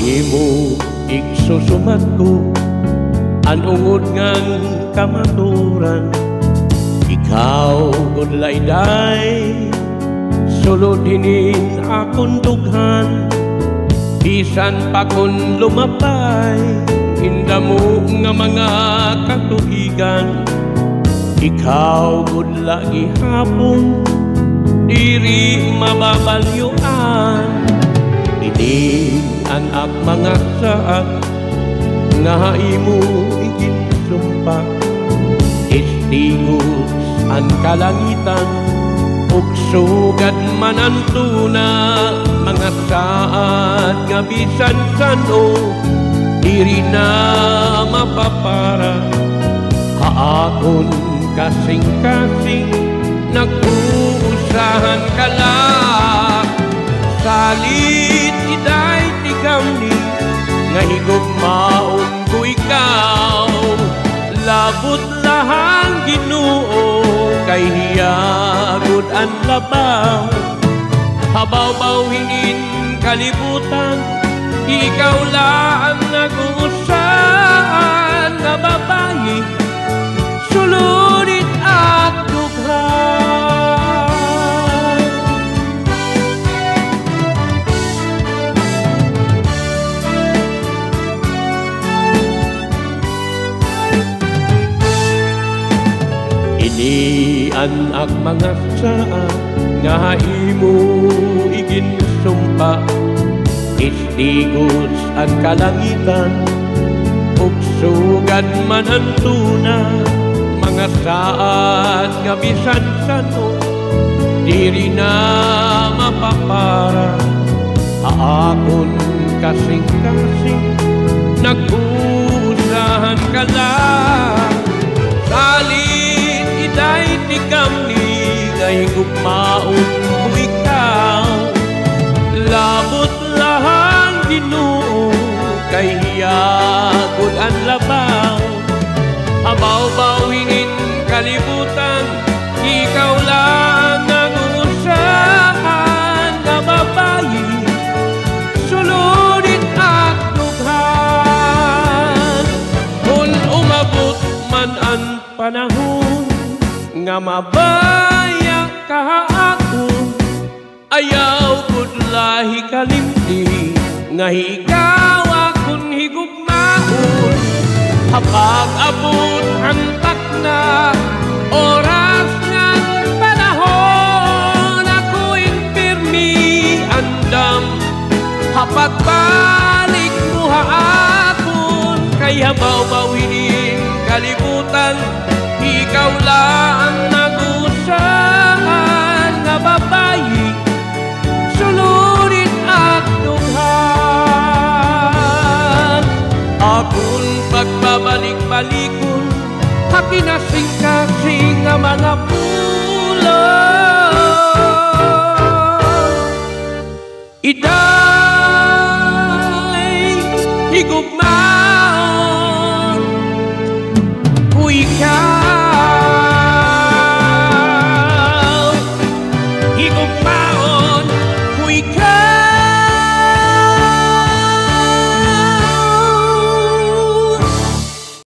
Mahimo igsusumat ko ang ungod ngang kamaturan. Ikaw gudlay-day sulod hinin akong dughan. Bisan pa kun lumapay inda mo nga mga katuigan. Ikaw gudla gihapon diri mababalyuan. Ini ang mga saat nga imo iginsumpa. Istigos ang kalangitan ug sugad man ang tuna. Mga saat nga bisan sano diri na mapapara. Haakon kasing-kasing nag-uusahan ka lang. Salit iday tigamni nga higugmaon ko ikaw. Labot lahang Ginoo kay hiyagod ang labaw. Habaw-baw hinin kalibutan, ikaw lang nag-uusahan nga babayi. Sulunit at dughan. Ini anak mga saat nga imo iginsumpa. Istigos ang kalangitan ug sugad man ang tuna. Mga saat nga bisan sano diri na mapapara. Haakon kasing-kasing nag-uusahan ka lang. Salit iday tigamni nga higugmaon ko ikaw. Labot lahang Ginoo kay hiyagod ang labaw. Habaw-baw hinin kalibutan, ikaw lang nag-uusahan nga babayi. Sulunit at dughan. Kung umabot man ang panahon nga mabaya ka ako, ayaw gudlahi kalimti nga ikaw akong higugmaon. Habang abot ang takna oras ng panahon, ako'y pirmi andam. Hapat balik mo haakon kay habaw-bawin kalibutan. Ikaw lang nag-usahan nga babayi. Sulunit at dughan. Akong pagbabalik-balikon, hakinasing-kasing nga mga pulo. Iday higugma